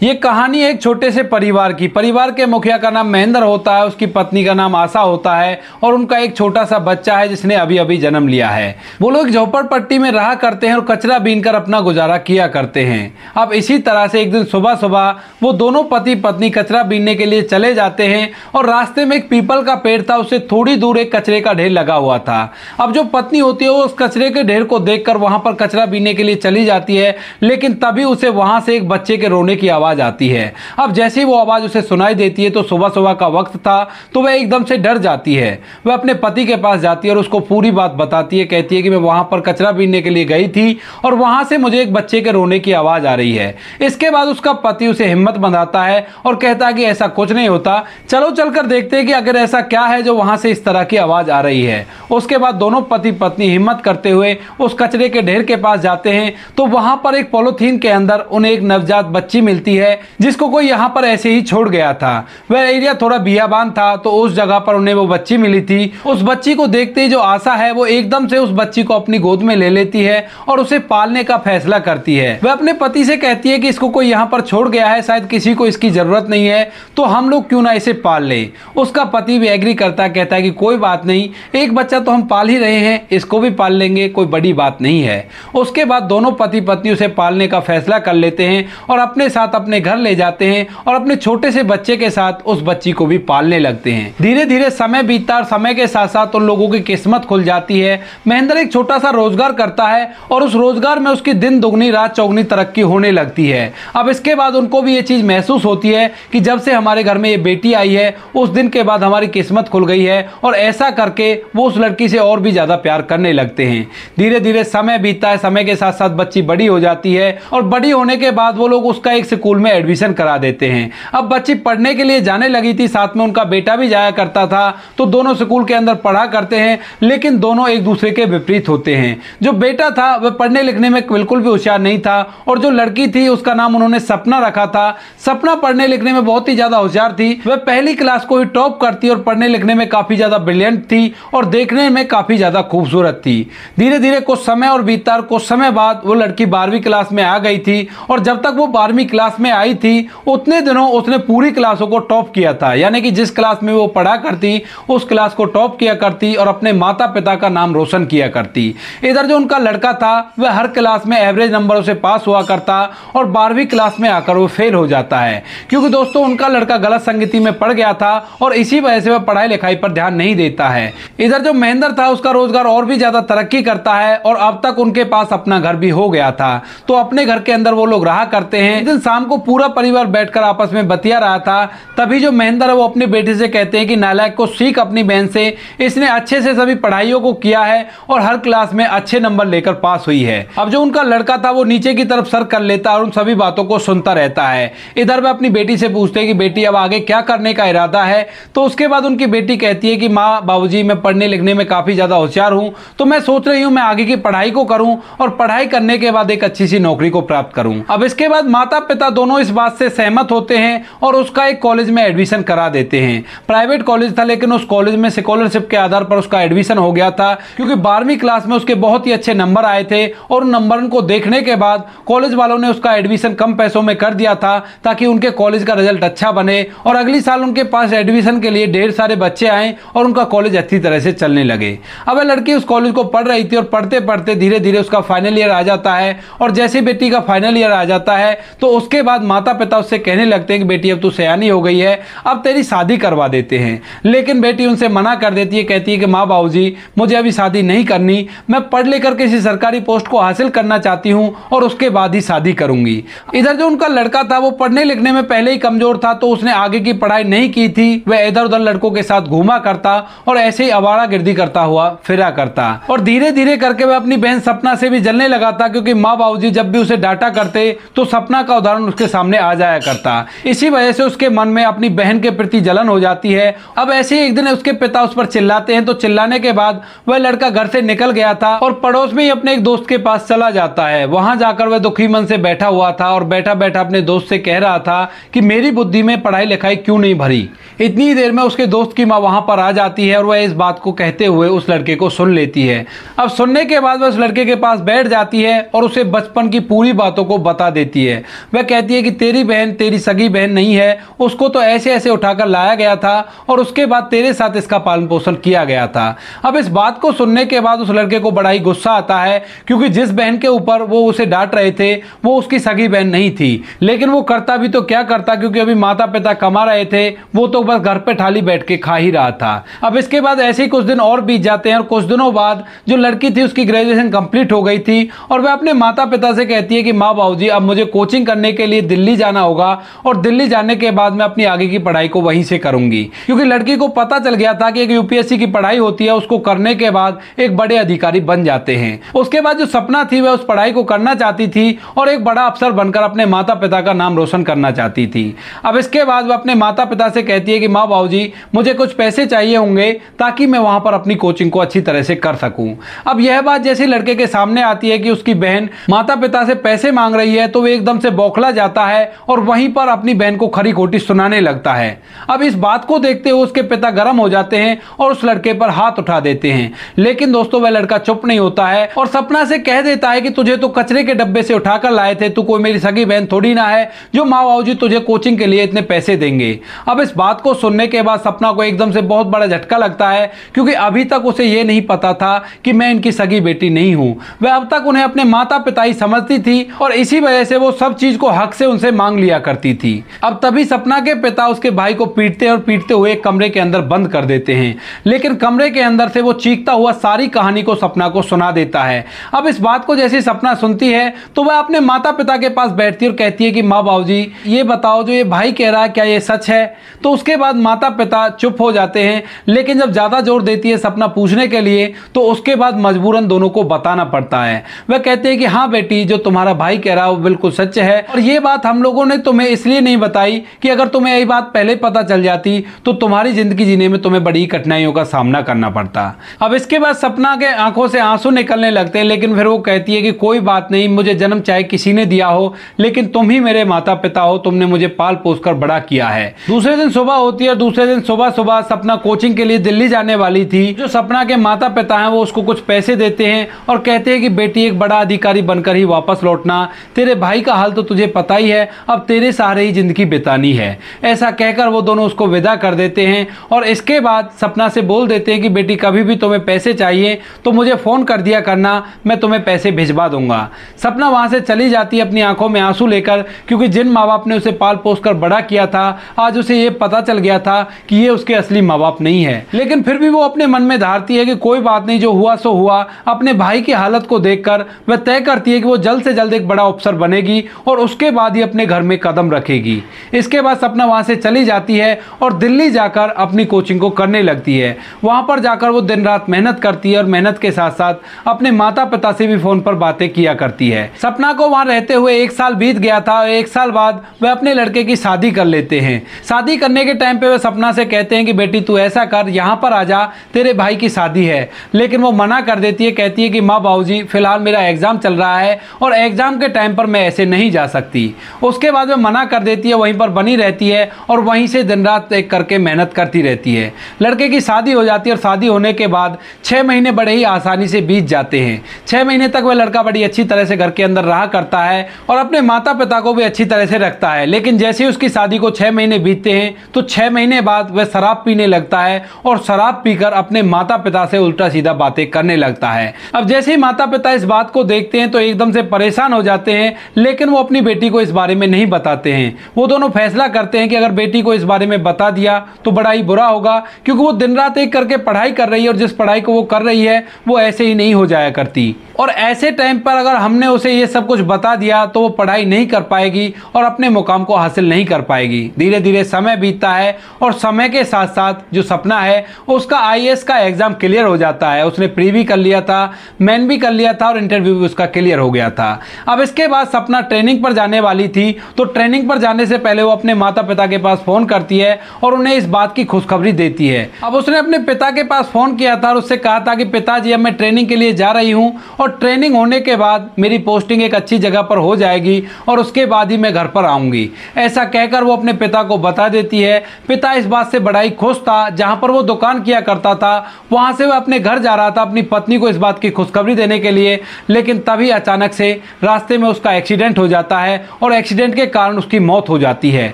ये कहानी एक छोटे से परिवार की। परिवार के मुखिया का नाम महेंद्र होता है, उसकी पत्नी का नाम आशा होता है और उनका एक छोटा सा बच्चा है जिसने अभी अभी जन्म लिया है। वो लोग झोपड़पट्टी में रहा करते हैं और कचरा बीनकर अपना गुजारा किया करते हैं। अब इसी तरह से एक दिन सुबह सुबह वो दोनों पति पत्नी कचरा बीनने के लिए चले जाते हैं और रास्ते में एक पीपल का पेड़ था, उससे थोड़ी दूर एक कचरे का ढेर लगा हुआ था। अब जो पत्नी होती है वो उस कचरे के ढेर को देखकर वहां पर कचरा बीनने के लिए चली जाती है, लेकिन तभी उसे वहां से एक बच्चे के रोने की आवाज आती है। अब जैसे ही वो आवाज उसे सुनाई देती है तो सुबह सुबह का वक्त था, तो वह एकदम से डर जाती है। वह अपने पति के पास जाती है और उसको पूरी बात बताती है। कहती है कि मैं वहां पर कचरा बीनने के लिए गई थी और वहां से मुझे एक बच्चे के रोने की आवाज आ रही है। इसके बाद उसका पति उसे हिम्मत बंधाता है और कहता है कि ऐसा कुछ नहीं होता, चलो चलकर देखते हैं कि अगर ऐसा क्या है जो वहां से इस तरह की आवाज आ रही है। उसके बाद दोनों पति पत्नी हिम्मत करते हुए उस कचरे के ढेर के पास जाते हैं, तो वहां पर एक पॉलीथीन के अंदर उन्हें एक नवजात बच्ची मिलती है जिसको कोई यहाँ पर ऐसे ही छोड़ गया था। वह एरिया थोड़ा बियाबान था, तो उस जगह पर उन्हें वो बच्ची मिली थी। उस बच्ची को देखते ही जो आशा है वो एकदम से उस बच्ची को अपनी गोद में ले लेती है और उसे पालने का फैसला करती है। वह अपने पति से कहती है कि इसको कोई यहाँ पर छोड़ गया है, शायद किसी को इसकी जरूरत नहीं है, तो हम लोग क्यों ना इसे पाल ले। उसका पति भी एग्री करता है, कहता है कि कोई बात नहीं, एक बच्चा तो हम पाल ही रहे हैं, इसको भी पाल लेंगे, कोई बड़ी बात नहीं है। उसके बाद दोनों पति पत्नी उसे पालने का फैसला कर लेते हैं और अपने साथ अपने घर ले जाते हैं और अपने छोटे से बच्चे के साथ उस बच्ची को भी पालने लगते हैं। धीरे धीरे समय बीतता और समय के साथ साथ उन लोगों की किस्मत खुल जाती है। महेंद्र एक छोटा सा रोजगार करता है और उस रोजगार में उसकी दिन दुगनी रात चौगनी तरक्की होने लगती है। अब इसके बाद उनको भी ये चीज महसूस होती है कि जब से हमारे घर में ये बेटी आई है उस दिन के बाद हमारी किस्मत खुल गई है, और ऐसा करके वो उस लड़की से और भी ज्यादा प्यार करने लगते हैं। धीरे धीरे समय बीतता है, समय के साथ साथ बच्ची बड़ी हो जाती है और बड़ी होने के बाद वो लोग उसका एक स्कूल में एडमिशन करा देते हैं। अब बच्ची पढ़ने के लिए जाने लगी थी, साथ में उनका बेटा भी जाया करता था, तो दोनों स्कूल के अंदर पढ़ा करते हैं, लेकिन दोनों एक दूसरे के विपरीत होते हैं। जो बेटा था वह पढ़ने लिखने में बिल्कुल भी होशियार नहीं था, और जो लड़की थी उसका नाम उन्होंने सपना रखा था। सपना पढ़ने लिखने में बहुत ही ज्यादा होशियार थी, वह पहली क्लास को ही टॉप करती और पढ़ने लिखने में काफी ज्यादा ब्रिलियंट थी और देखने में काफी ज्यादा खूबसूरत थी। धीरे धीरे कुछ समय और बीता, कुछ समय बाद वो लड़की 12वीं क्लास में आ गई थी, और जब तक वो 12वीं क्लास में आई थी उतने दिनों उसने पूरी क्लासों को टॉप किया था, यानी कि जिस क्लास में वो पढ़ा करती उस क्लास को टॉप किया करती और अपने माता पिता का नाम रोशन किया करती। इधर जो उनका लड़का था वह हर क्लास में एवरेज नंबरों से पास हुआ करता और 12वीं क्लास में आकर वो फेल हो जाता है, क्योंकि दोस्तों उनका लड़का गलत संगति में पड़ गया था और इसी वजह से वह पढ़ाई लिखाई पर ध्यान नहीं देता है। इधर जो महेंद्र था उसका रोजगार और भी ज्यादा तरक्की करता है और अब तक उनके पास अपना घर भी हो गया था, तो अपने घर के अंदर वो लोग रहा करते हैं। एक दिन शाम को पूरा परिवार बैठकर आपस में बतिया रहा था, तभी जो महेंद्र है वो अपने बेटे से कहते हैं कि नालायक को सीख अपनी बहन से, इसने अच्छे से सभी पढ़ाइयों को किया है और हर क्लास में अच्छे नंबर लेकर पास हुई है। अब जो उनका लड़का था वो नीचे की तरफ सर कर लेता और उन सभी बातों को सुनता रहता है। इधर वह अपनी बेटी से पूछते हैं कि बेटी अब आगे क्या करने का इरादा है, तो उसके बाद उनकी बेटी कहती है कि माँ बाबूजी मैं पढ़ने लिखने में काफी ज्यादा होशियार हूँ, तो मैं सोच रही हूँ मैं आगे की पढ़ाई को करूँ और पढ़ाई करने के बाद एक अच्छी सी नौकरी को प्राप्त करूँ। अब इसके बाद माता पिता दोनों इस बात से सहमत होते हैं और उसका एक कॉलेज में एडमिशन करा देते हैं। प्राइवेट कॉलेज था, लेकिन उस कॉलेज में स्कॉलरशिप के आधार पर उसका एडमिशन हो गया था, क्योंकि 12वीं क्लास में उसके बहुत ही अच्छे नंबर आए थे, और उन नंबरों को देखने के बाद कॉलेज वालों ने उसका एडमिशन कम पैसों में कर दिया था ताकि उनके कॉलेज का रिजल्ट अच्छा बने और अगली साल उनके पास एडमिशन के लिए ढेर सारे बच्चे आए और उनका कॉलेज अच्छी तरह से चलने लगे। अब वह लड़की उस कॉलेज को पढ़ रही थी और पढ़ते पढ़ते धीरे धीरे उसका फाइनल ईयर आ जाता है, और जैसे बेटी का फाइनल ईयर आ जाता है तो उसके बाद माता पिता उससे कहने लगते हैं कि बेटी अब तू सयानी हो गई है, अब तेरी शादी करवा देते हैं। लेकिन बेटी उनसे मना कर देती है, कहती है कि माँ बाबूजी मुझे अभी शादी नहीं करनी, मैं पढ़ लेकर किसी सरकारी पोस्ट को हासिल करना चाहती हूँ और उसके बाद ही शादी करूंगी। इधर जो उनका लड़का था वो पढ़ने लिखने में पहले ही कमजोर था, तो उसने आगे की पढ़ाई नहीं की थी, वह इधर उधर लड़कों के साथ घूमा करता और ऐसे ही आवारागर्दी करता हुआ फिरा करता, और धीरे धीरे करके वह अपनी बहन सपना से भी जलने लगा था, क्योंकि माँ बाबूजी जब भी उसे डांटा करते तो सपना का उदाहरण उसके सामने आ जाया करता। इसी वजह से उसके मन में अपनी बहन के प्रति जलन हो जाती है। अब ऐसे ही एक दिन उसके पिता उस पर चिल्लाते हैं, तो चिल्लाने के बाद वह लड़का घर से निकल गया था और पड़ोस में ही अपने एक दोस्त के पास चला जाता है। वहां जाकर वह दुखी मन से बैठा हुआ था और बैठा बैठा अपने दोस्त से कह रहा था कि मेरी बुद्धि में पढ़ाई लिखाई क्यों नहीं भरी। इतनी देर में उसके दोस्त की माँ वहां पर आ जाती है और वह इस बात को कहते हुए उस लड़के को सुन लेती है। अब सुनने के बाद वह उस लड़के के पास बैठ जाती है और उसे बचपन की पूरी बातों को बता देती है। वह कहती कहती है कि तेरी बहन तेरी सगी बहन नहीं है, उसको तो ऐसे ऐसे उठाकर लाया गया था और उसके बाद तेरे साथ इसका पालन पोषण किया गया था। अब इस बात को सुनने के बाद उस लड़के को बड़ा ही गुस्सा आता है, क्योंकि जिस बहन के ऊपर वो उसे डांट रहे थे वो उसकी सगी बहन नहीं थी। लेकिन वो करता भी तो क्या करता, क्योंकि अभी माता पिता कमा रहे थे, वो तो बस घर पे थाली बैठ के खा ही रहा था। अब इसके बाद ऐसे ही कुछ दिन और बीत जाते हैं और कुछ दिनों बाद जो लड़की थी उसकी ग्रेजुएशन कंप्लीट हो गई थी और वह अपने माता पिता से कहती है कि माँ बाबूजी अब मुझे कोचिंग करने के लिए दिल्ली जाना होगा और दिल्ली जाने के बाद मैं अपनी आगे की पढ़ाई को वहीं से करूंगी। क्योंकि लड़की को पता चल गया था कि एक यूपीएससी की पढ़ाई होती है, उसको करने के बाद एक बड़े अधिकारी बन जाते हैं। उसके बाद जो सपना थी वह उस पढ़ाई को करना चाहती थी और एक बड़ा अफसर बनकर अपने माता पिता का नाम रोशन करना चाहती थी। अब इसके बाद वह अपने माता पिता से कहती है कि माँ बाबूजी मुझे कुछ पैसे चाहिए होंगे ताकि मैं वहां पर अपनी कोचिंग को अच्छी तरह से कर सकूं। अब यह बात जैसे लड़के के सामने आती है कि उसकी बहन माता पिता से पैसे मांग रही है तो वह एकदम से बौखला जाता है और वहीं पर अपनी बहन को खरी खोटी सुनाने लगता है। अब इस बात को देखते हुए उसके पिता गर्म हो जाते हैं और उस लड़के पर हाथ उठा देते हैं। लेकिन दोस्तों वह लड़का चुप नहीं होता है और सपना से कह देता है कि तुझे तो कचरे के डब्बे से उठाकर लाए थे, तू कोई मेरी सगी बहन थोड़ी ना है जो माँ बाबूजी तुझे कोचिंग के लिए इतने पैसे देंगे। अब इस बात को सुनने के बाद सपना को एकदम से बहुत बड़ा झटका लगता है, क्योंकि अभी तक उसे यह नहीं पता था कि मैं इनकी सगी बेटी नहीं हूं। वह अब तक उन्हें अपने माता पिता ही समझती थी और इसी वजह से वो सब चीज को हक से उनसे मांग लिया करती थी। अब तभी सपना के पिता उसके भाई को पीटते और पीटते हुए कमरे के अंदर बंद कर देते हैं। लेकिन कमरे के अंदर से वो चीखता हुआ सारी कहानी को सपना को सुना देता है। अब इस बात को जैसे सपना सुनती है तो वह अपने माता पिता के पास बैठती है और कहती है कि माँ बाबूजी ये बताओ जो ये भाई कह रहा है क्या ये सच है। तो उसके बाद माता पिता चुप हो जाते हैं, लेकिन जब ज्यादा जोर देती है सपना पूछने के लिए तो उसके बाद मजबूरन दोनों को बताना पड़ता है। वह कहते हैं कि हाँ बेटी जो तुम्हारा भाई कह रहा है वो बिल्कुल सच है और ये बात हम लोगों ने तुम्हें इसलिए नहीं बताई कि अगर तुम्हें यही बात पहले पता चल जाती तो तुम्हारी जिंदगी जीने में तुम्हें बड़ी कठिनाइयों का सामना करना पड़ता। अब इसके बाद सपना के आंखों से आंसू निकलने लगते हैं, लेकिन फिर वो कहती है कि कोई बात नहीं, मुझे जन्म चाहे किसी ने दिया हो लेकिन तुम ही मेरे माता पिता हो, तुमने मुझे पाल पोस कर बड़ा किया है। दूसरे दिन सुबह होती है और दूसरे दिन सुबह सुबह सपना कोचिंग के लिए दिल्ली जाने वाली थी। जो सपना के माता पिता हैं वो उसको कुछ पैसे देते हैं और कहते हैं कि बेटी एक बड़ा अधिकारी बनकर ही वापस लौटना, तेरे भाई का हाल तो तुझे पता ही है, अब तेरे सहारे ही जिंदगी बितानी है। ऐसा कहकर वो दोनों उसको विदा कर देते हैं और इसके बाद सपना से बोल देते हैं कि बेटी कभी भी तुम्हें पैसे चाहिए तो मुझे फोन कर दिया करना, मैं तुम्हें पैसे भिजवा दूंगा। सपना वहां से चली जाती है अपनी आंखों में आंसू लेकर, क्योंकि जिन माँ बाप ने उसे पाल पोस कर बड़ा किया था आज उसे ये पता चल गया था कि ये उसके असली माँ बाप नहीं है। लेकिन फिर भी वो अपने मन में धारती है कि कोई बात नहीं, जो हुआ सो हुआ। अपने भाई की हालत को देखकर वह तय करती है कि वो जल्द से जल्द एक बड़ा अफसर बनेगी और उसके बाद ही अपने घर में कदम रखेगी। इसके बाद सपना वहां से चली जाती है और दिल्ली जाकर अपनी कोचिंग को करने लगती है। वहां पर जाकर वो दिन रात मेहनत करती है और मेहनत के साथ साथ अपने माता पिता से भी फोन पर बातें किया करती है। सपना को वहां रहते हुए 1 साल बीत गया था और 1 साल बाद वह अपने लड़के की शादी कर लेते हैं। शादी करने के टाइम पे वह सपना से कहते हैं कि बेटी तू ऐसा कर, यहाँ पर आ जा, तेरे भाई की शादी है। लेकिन वो मना कर देती है, कहती है कि माँ बाबूजी फिलहाल मेरा एग्जाम चल रहा है और एग्जाम के टाइम पर मैं ऐसे नहीं जा सकती। उसके बाद वह मना कर देती है, वहीं पर बनी रहती है और वहीं से दिन रात एक करके मेहनत करती रहती है। लड़के की शादी हो जाती है और शादी होने के बाद 6 महीने बड़े ही आसानी से बीत जाते हैं। 6 महीने तक वह लड़का बड़ी अच्छी तरह से घर के अंदर रहा करता है और अपने माता पिता को भी अच्छी तरह से रखता है। लेकिन जैसे ही उसकी शादी को 6 महीने बीतते हैं तो 6 महीने बाद वह शराब पीने लगता है और शराब पीकर अपने माता पिता से उल्टा सीधा बातें करने लगता है। अब जैसे ही माता पिता इस बात को देखते हैं तो एकदम से परेशान हो जाते हैं, लेकिन वो अपनी बेटी को इस बारे में नहीं बताते हैं। वो दोनों फैसला करते हैं कि अगर बेटी को इस बारे में बता दिया तो बड़ा ही बुरा होगा, क्योंकि वो दिन रात एक करके पढ़ाई कर रही है और जिस पढ़ाई को वो कर रही है वो ऐसे ही नहीं हो जाया करती। और ऐसे टाइम पर अगर हमने उसे ये सब कुछ बता दिया तो वो पढ़ाई नहीं कर पाएगी और अपने मुकाम को हासिल नहीं कर पाएगी। धीरे धीरे समय बीतता है और समय के साथ साथ जो सपना है उसका आईएएस का एग्जाम क्लियर हो जाता है। उसने प्री भी कर लिया था, मेन भी कर लिया था और इंटरव्यू भी उसका क्लियर हो गया था। अब इसके बाद सपना ट्रेनिंग पर जाने वाली थी, तो ट्रेनिंग पर जाने से पहले वो अपने माता पिता के पास फोन करती है और उन्हें इस बात की खुशखबरी देती है। अब उसने अपने पिता के पास फोन किया था और उससे कहा था कि पिताजी अब मैं ट्रेनिंग के लिए जा रही हूँ और ट्रेनिंग होने के बाद मेरी पोस्टिंग एक अच्छी जगह पर हो जाएगी और उसके बाद ही मैं घर पर आऊंगी। ऐसा कहकर वो अपने पिता को बता देती है। पिता इस बात से बड़ा ही खुश था। जहां पर वो दुकान किया करता था वहां से वो अपने घर जा रहा था अपनी पत्नी को इस बात की खुशखबरी देने के लिए, लेकिन तभी अचानक से रास्ते में उसका एक्सीडेंट हो जाता है और एक्सीडेंट के कारण उसकी मौत हो जाती है।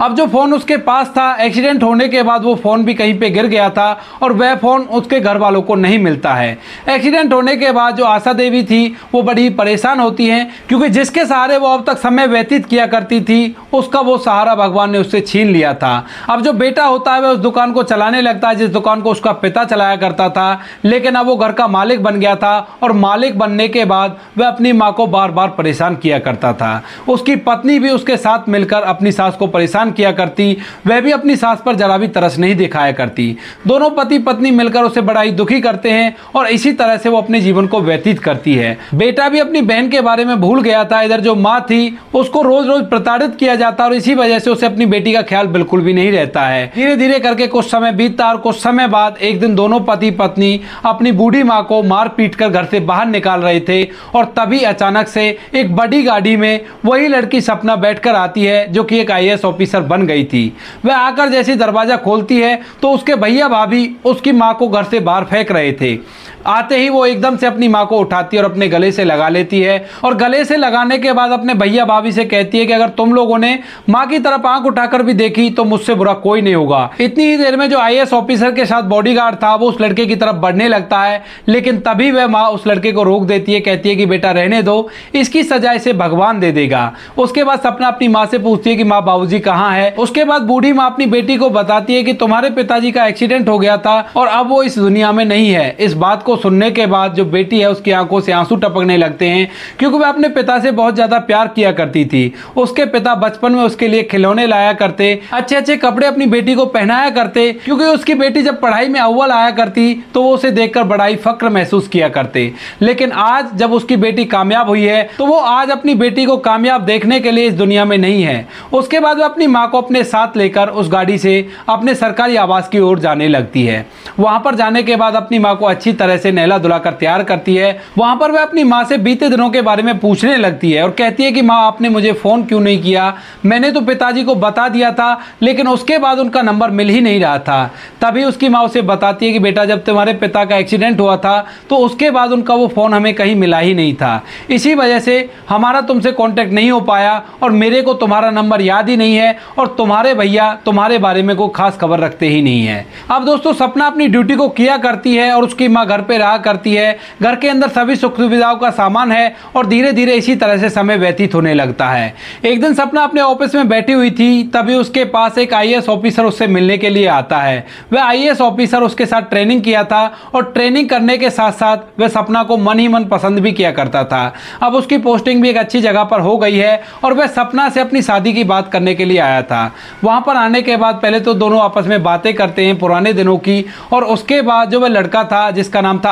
अब जो फोन उसके पास था, एक्सीडेंट होने के बाद वो फोन भी कहीं पे गिर गया था और वह फोन उसके घर वालों को नहीं मिलता है। एक्सीडेंट होने के बाद जो आशा देवी थी वो बड़ी परेशान होती हैं, क्योंकि जिसके सहारे वो अब तक समय व्यतीत किया करती थी उसका वो सहारा भगवान ने उससे छीन लिया था। अब जो बेटा होता है वह उस दुकान को चलाने लगता है जिस दुकान को उसका पिता चलाया करता था, लेकिन अब वो घर का मालिक बन गया था और मालिक बनने के बाद वह अपनी माँ को बार बार परेशान किया करता था। उसकी पत्नी भी उसके साथ मिलकर अपनी सास को परेशान किया करती, वह भी अपनी सास पर जरा भी तरस नहीं दिखाया करती। दोनों पति पत्नी मिलकर उसे बड़ा ही दुखी करते हैं और इसी तरह से वो अपने जीवन को व्यतीत करती है। बेटा भी अपनी बहन के बारे में भूल गया था। इधर जो माँ थी उसको रोज रोज प्रताड़ित किया जाता और इसी वजह से उसे अपनी बेटी का ख्याल बिल्कुल भी नहीं रहता है। धीरे धीरे करके कुछ समय बीतता और कुछ समय बाद एक दिन दोनों पति पत्नी अपनी बूढ़ी माँ को मार पीट कर घर से बाहर निकाल रहे थे और तभी अचानक से एक बड़ी गाड़ी में वही लड़की सपना बैठकर आती है जो कि एक IAS ऑफिसर बन गई थी। वह आकर जैसे दरवाजा खोलती है तो उसके भैया भाभी उसकी माँ को घर से बाहर फेंक रहे थे। आते ही वो एकदम से अपनी माँ को उठाती है और अपने गले से लगा लेती है और गले से लगाने के बाद अपने भैया भाभी से कहती है कि अगर तुम लोगों ने माँ की तरफ आंख उठाकर भी देखी तो मुझसे बुरा कोई नहीं होगा। इतनी ही देर में जो IAS ऑफिसर के साथ बॉडीगार्ड था वो उस लड़के की तरफ बढ़ने लगता है, लेकिन तभी वह माँ उस लड़के को रोक देती है, कहती है कि बेटा रहने दो, इसकी सजा इसे भगवान दे देगा। उसके बाद सपना अपनी माँ से पूछती है कि माँ बाबूजी कहाँ है। उसके बाद बूढ़ी माँ अपनी बेटी को बताती है कि तुम्हारे पिताजी का एक्सीडेंट हो गया था और अब वो इस दुनिया में नहीं है। इस बात को सुनने के बाद जो बेटी है उसकी आंखों से आंसू टपकने लगते हैं, क्योंकि वह अपने पिता से बहुत ज्यादा प्यार किया करती थी। उसके पिता बचपन में उसके लिए खिलौने लाया करते, अच्छे अच्छे कपड़े अपनी बेटी को पहनाया करते, क्योंकि उसकी बेटी जब पढ़ाई में अव्वल आया करती तो वो उसे देखकर बड़ा ही फक्र महसूस किया करते। लेकिन आज जब उसकी बेटी कामयाब हुई है तो वो आज अपनी बेटी को कामयाब देखने के लिए इस दुनिया में नहीं है। उसके बाद वह अपनी माँ को अपने साथ लेकर उस गाड़ी से अपने सरकारी आवास की ओर जाने लगती है। वहां पर जाने के बाद अपनी माँ को अच्छी तरह से नहला धुलाकर तैयार करती है। वहां पर वह अपनी माँ से बीते दिनों के बारे में पूछने लगती है और कहती है कि माँ आपने मुझे फोन क्यों नहीं किया, मैंने तो पिताजी को बता दिया था लेकिन उसके बाद उनका नंबर मिल ही नहीं रहा था। तभी उसकी माँ उसे बताती है कि बेटा जब तुम्हारे पिता का एक्सीडेंट हुआ था तो उसके बाद उनका वो फोन हमें कहीं मिला ही नहीं था, इसी वजह से हमारा तुमसे कांटेक्ट नहीं हो पाया और मेरे को तुम्हारा नंबर याद ही नहीं है और तुम्हारे भैया तुम्हारे बारे में कोई खास खबर रखते ही नहीं है। अब दोस्तों सपना अपनी ड्यूटी को किया करती है और उसकी माँ घर पे रहा करती है। घर के अंदर सभी सुख सुविधाओं का सामान है और धीरे धीरे इसी तरह से समय व्यतीत होने लगता है। एक दिन सपना अपने ऑफिस में बैठी हुई थी, तभी उसके पास एक IAS ऑफिसर उससे मिलने के लिए आता है। वह IAS ऑफिसर उसके साथ ट्रेनिंग किया था और ट्रेनिंग करने के साथ साथ वह सपना को मन ही मन पसंद भी किया करता था। अब उसकी पोस्टिंग भी एक अच्छी जगह पर हो गई है और वह सपना से अपनी शादी की बात करने के लिए आया था। वहां पर आने के बाद पहले तो दोनों आपस में बातें करते हैं पुराने दिनों की, और उसके बाद जो वह लड़का था जिसका नाम था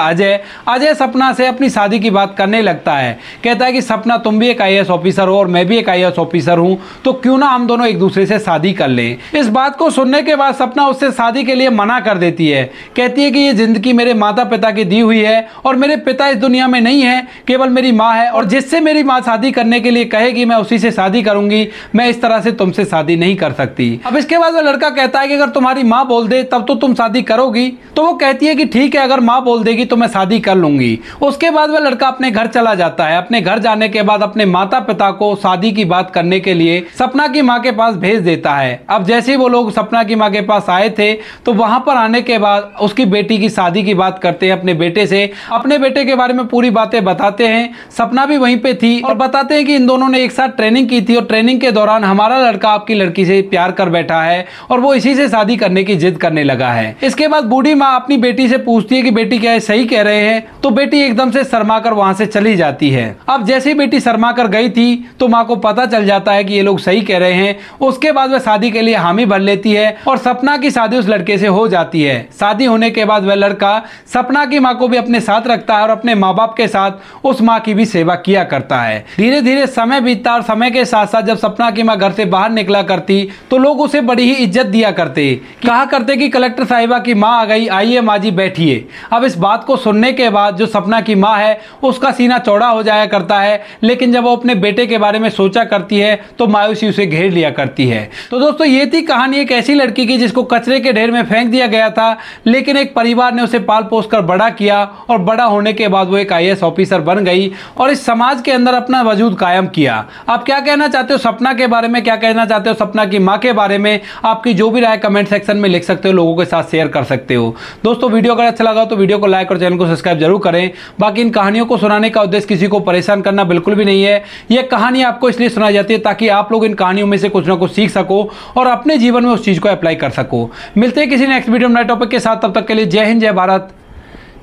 अजय सपना से अपनी शादी की बात करने लगता है। कहता है कि सपना तुम भी एक IAS ऑफिसर हो और मैं भी एक IAS ऑफिसर हूं, तो क्यों ना हम दोनों एक दूसरे से शादी कर लें। इस बात को सुनने के बाद सपना उससे शादी के लिए मना कर देती है। कहती है कि ये जिंदगी मेरे माता पिता की दी हुई है और मेरे पिता इस दुनिया में नहीं है, केवल मेरी माँ है और जिससे मेरी माँ शादी करने के लिए कहेगी मैं उसी से शादी करूंगी, मैं इस तरह से तुमसे शादी नहीं कर सकती। अब इसके बाद वह लड़का कहता है कि अगर तुम्हारी माँ बोल दे तब तो तुम शादी करोगी। तो वो कहती है कि ठीक है, अगर माँ बोल देगी तो मैं शादी कर लूंगी। उसके बाद वह लड़का अपने घर चला जाता है। अपने घर जाने के बाद अपने माता पिता को शादी की बात करने के लिए सपना की माँ के पास भेज देता है। अब जैसे ही वो लोग सपना की माँ के पास आए थे तो वहां पर आने के बाद उसकी बेटी की शादी की बात करते हैं अपने बेटे से, अपने बेटे के बारे में पूरी बातें बताते हैं। सपना भी वहीं पे थी और बताते हैं कि इन दोनों ने एक साथ ट्रेनिंग की थी और ट्रेनिंग के दौरान हमारा लड़का आपकी लड़की से प्यार कर बैठा है और वो इसी से शादी करने की जिद करने लगा है। इसके बाद बूढ़ी माँ अपनी बेटी से पूछती है कि बेटी क्या सही कह रहे हैं, तो बेटी एकदम से शर्मा कर वहां से चली जाती है। अब जैसे ही बेटी शर्मा कर गई थी तो माँ को पता चल जाता है कि ये लोग सही कह रहे हैं। उसके बाद वह शादी के लिए हामी भर लेती है और सपना की शादी उस लड़के से हो जाती है। शादी होने के बाद वह लड़का सपना की माँ को भी अपने साथ रखता है और अपने माँ बाप के साथ उस माँ की भी सेवा किया करता है। धीरे धीरे समय बीतता और समय के साथ साथ जब सपना की माँ घर से बाहर निकला करती तो लोग उसे बड़ी ही इज्जत दिया करते, कहा करते कि कलेक्टर साहिबा की माँ आ गई, आइए माँ जी बैठिए। अब इस बात बात को सुनने के बाद जो सपना की माँ है उसका सीना चौड़ा हो जाया करता है, लेकिन जब वो अपने बेटे के बारे में सोचा करती है तो मायूसी उसे घेर लिया करती है। तो दोस्तों ये थी कहानी एक ऐसी लड़की की जिसको कचरे के ढेर में फेंक दिया गया था, लेकिन एक परिवार ने उसे पाल पोस कर बड़ा किया और बड़ा होने के बाद वो एक IAS ऑफिसर बन गई और इस समाज के अंदर अपना वजूद कायम किया। आप क्या कहना चाहते हो सपना के बारे में, क्या कहना चाहते हो सपना की माँ के बारे में? आपकी जो भी राय कमेंट सेक्शन में लिख सकते हो, लोगों के साथ शेयर कर सकते हो। दोस्तों वीडियो अगर अच्छा लगा तो वीडियो को लाइक और चैनल को सब्सक्राइब जरूर करें। बाकी इन कहानियों को सुनाने का उद्देश्य किसी को परेशान करना बिल्कुल भी नहीं है। यह कहानी आपको इसलिए सुनाई जाती है ताकि आप लोग इन कहानियों में से कुछ ना कुछ सीख सको और अपने जीवन में उस चीज को अप्लाई कर सको। मिलते हैं किसी नेक्स्ट वीडियो में नए टॉपिक के साथ, तब तक के लिए जय हिंद, जय भारत,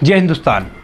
जय हिंदुस्तान।